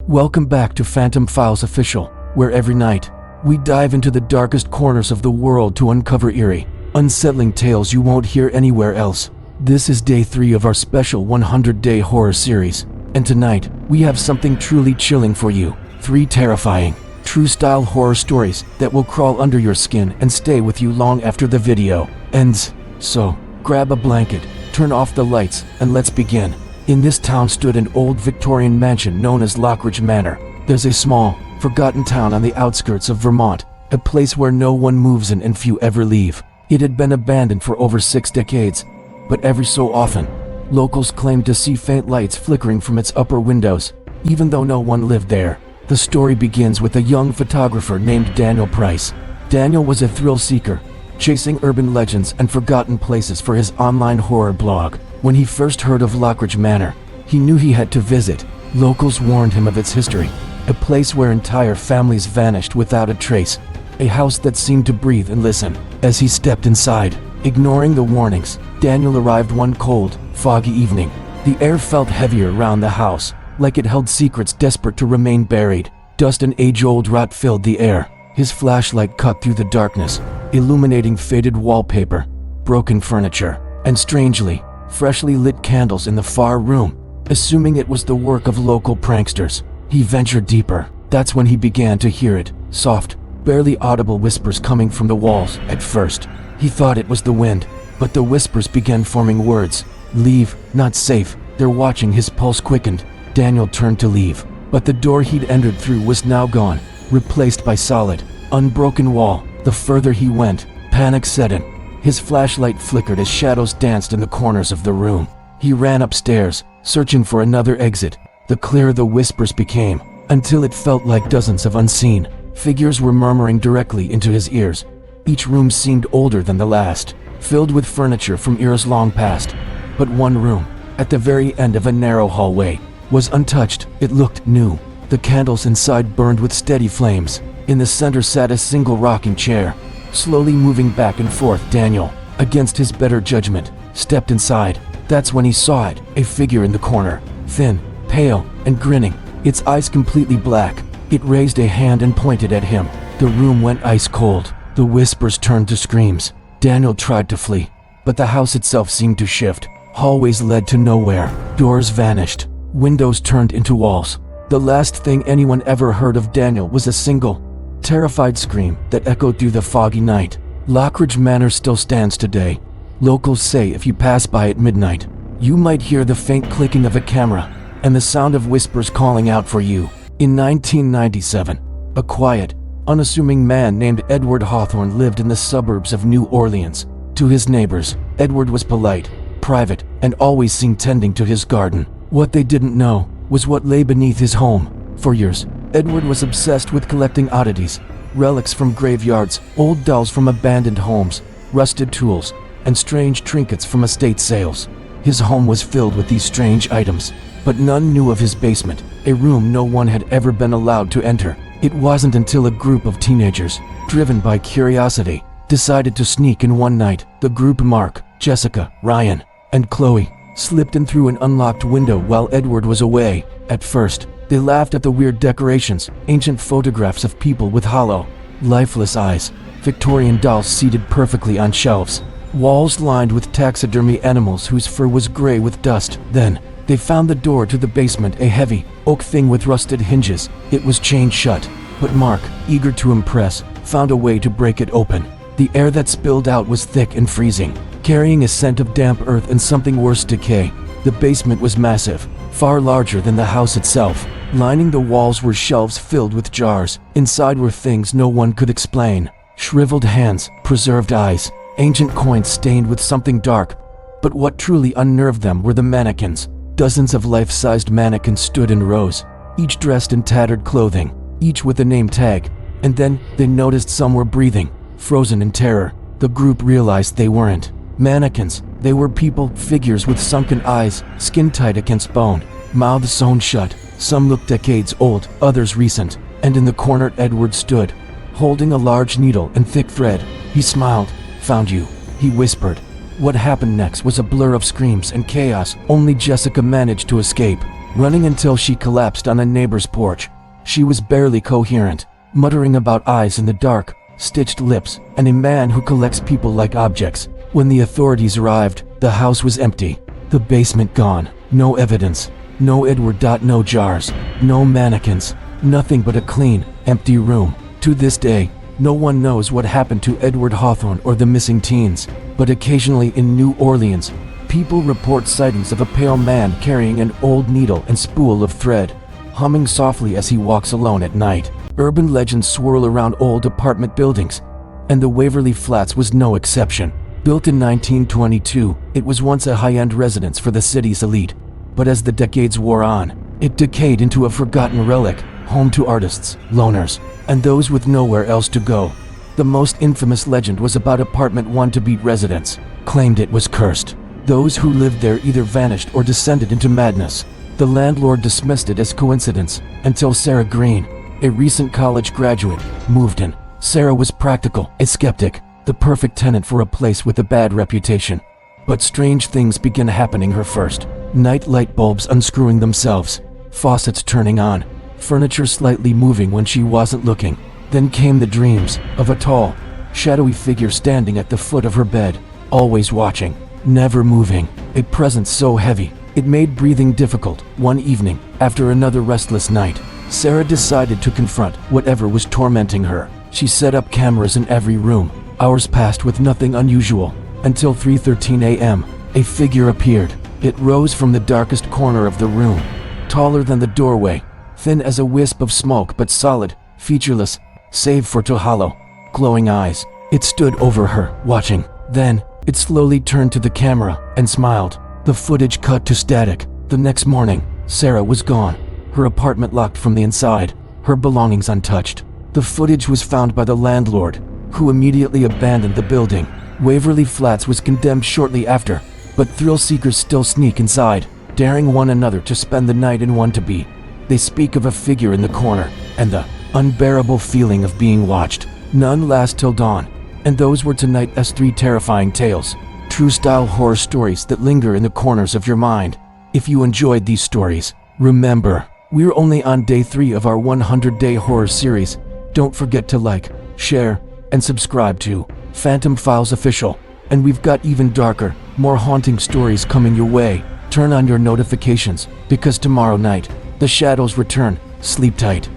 Welcome back to Phantom Files Official, where every night, we dive into the darkest corners of the world to uncover eerie, unsettling tales you won't hear anywhere else. This is day 3 of our special 100-day horror series, and tonight, we have something truly chilling for you. 3 terrifying, true-style horror stories that will crawl under your skin and stay with you long after the video ends. So, grab a blanket, turn off the lights, and let's begin. In this town stood an old Victorian mansion known as Lockridge Manor. There's a small, forgotten town on the outskirts of Vermont, a place where no one moves in and few ever leave. It had been abandoned for over 6 decades, but every so often, locals claimed to see faint lights flickering from its upper windows, even though no one lived there. The story begins with a young photographer named Daniel Price. Daniel was a thrill seeker, chasing urban legends and forgotten places for his online horror blog. When he first heard of Lockridge Manor, he knew he had to visit. Locals warned him of its history, a place where entire families vanished without a trace, a house that seemed to breathe and listen. As he stepped inside, ignoring the warnings, Daniel arrived one cold, foggy evening. The air felt heavier around the house, like it held secrets desperate to remain buried. Dust and age-old rot filled the air. His flashlight cut through the darkness, illuminating faded wallpaper, broken furniture, and strangely, freshly lit candles in the far room. Assuming it was the work of local pranksters, he ventured deeper. That's when he began to hear it, soft, barely audible whispers coming from the walls. At first, he thought it was the wind, but the whispers began forming words. Leave, not safe, they're watching. His pulse quickened. Daniel turned to leave, but the door he'd entered through was now gone, replaced by solid, unbroken wall. The further he went, panic set in. His flashlight flickered as shadows danced in the corners of the room. He ran upstairs, searching for another exit. The clearer the whispers became, until it felt like dozens of unseen figures were murmuring directly into his ears. Each room seemed older than the last, filled with furniture from eras long past. But one room, at the very end of a narrow hallway, was untouched. It looked new. The candles inside burned with steady flames. In the center sat a single rocking chair, slowly moving back and forth. Daniel, against his better judgment, stepped inside. That's when he saw it, a figure in the corner, thin, pale, and grinning, its eyes completely black. It raised a hand and pointed at him. The room went ice cold. The whispers turned to screams. Daniel tried to flee, but the house itself seemed to shift. Hallways led to nowhere. Doors vanished. Windows turned into walls. The last thing anyone ever heard of Daniel was a single, terrified scream that echoed through the foggy night. Lockridge Manor still stands today. Locals say if you pass by at midnight, you might hear the faint clicking of a camera and the sound of whispers calling out for you. In 1997, a quiet, unassuming man named Edward Hawthorne lived in the suburbs of New Orleans. To his neighbors, Edward was polite, private, and always seen tending to his garden. What they didn't know was what lay beneath his home. For years, Edward was obsessed with collecting oddities, relics from graveyards, old dolls from abandoned homes, rusted tools, and strange trinkets from estate sales. His home was filled with these strange items, but none knew of his basement, a room no one had ever been allowed to enter. It wasn't until a group of teenagers, driven by curiosity, decided to sneak in one night. The group, Mark, Jessica, Ryan, and Chloe, slipped in through an unlocked window while Edward was away. At first, they laughed at the weird decorations, ancient photographs of people with hollow, lifeless eyes, Victorian dolls seated perfectly on shelves, walls lined with taxidermy animals whose fur was gray with dust. Then, they found the door to the basement, a heavy, oak thing with rusted hinges. It was chained shut, but Mark, eager to impress, found a way to break it open. The air that spilled out was thick and freezing, carrying a scent of damp earth and something worse, decay. The basement was massive, far larger than the house itself. Lining the walls were shelves filled with jars. Inside were things no one could explain. Shriveled hands, preserved eyes, ancient coins stained with something dark. But what truly unnerved them were the mannequins. Dozens of life-sized mannequins stood in rows, each dressed in tattered clothing, each with a name tag. And then, they noticed some were breathing, frozen in terror. The group realized they weren't mannequins. They were people, figures with sunken eyes, skin tight against bone, mouths sewn shut. Some looked decades old, others recent. And in the corner Edward stood, holding a large needle and thick thread. He smiled. "Found you," he whispered. What happened next was a blur of screams and chaos. Only Jessica managed to escape. running until she collapsed on a neighbor's porch. She was barely coherent, muttering about eyes in the dark, stitched lips, and a man who collects people like objects. When the authorities arrived, the house was empty. The basement gone. No evidence. No Edward. No jars. No mannequins. Nothing but a clean, empty room. To this day, no one knows what happened to Edward Hawthorne or the missing teens, but occasionally in New Orleans, people report sightings of a pale man carrying an old needle and spool of thread, humming softly as he walks alone at night. Urban legends swirl around old apartment buildings, and the Waverly Flats was no exception. Built in 1922, it was once a high-end residence for the city's elite, but as the decades wore on, it decayed into a forgotten relic, home to artists, loners, and those with nowhere else to go. The most infamous legend was about apartment 1 to beat residents, claimed it was cursed. Those who lived there either vanished or descended into madness. The landlord dismissed it as coincidence until Sarah Green, a recent college graduate, moved in. Sarah was practical, a skeptic, the perfect tenant for a place with a bad reputation. But strange things began happening her first. Night light bulbs unscrewing themselves, faucets turning on, furniture slightly moving when she wasn't looking. Then came the dreams of a tall, shadowy figure standing at the foot of her bed, always watching, never moving, a presence so heavy it made breathing difficult. One evening, after another restless night, Sarah decided to confront whatever was tormenting her. She set up cameras in every room. Hours passed with nothing unusual, until 3:13 a.m., a figure appeared. It rose from the darkest corner of the room, taller than the doorway, thin as a wisp of smoke but solid, featureless, save for two hollow, glowing eyes. It stood over her, watching. Then, it slowly turned to the camera and smiled. The footage cut to static. The next morning, Sarah was gone, her apartment locked from the inside, her belongings untouched. The footage was found by the landlord, who immediately abandoned the building. Waverly Flats was condemned shortly after, but thrill seekers still sneak inside, daring one another to spend the night in one to be. They speak of a figure in the corner, and the unbearable feeling of being watched. None last till dawn, and those were tonight's 3 terrifying tales. True-style horror stories that linger in the corners of your mind. If you enjoyed these stories, remember, we're only on day 3 of our 100-day horror series. Don't forget to like, share, and subscribe to Phantom Files Official. And we've got even darker, more haunting stories coming your way. Turn on your notifications, because tomorrow night, the shadows return. Sleep tight.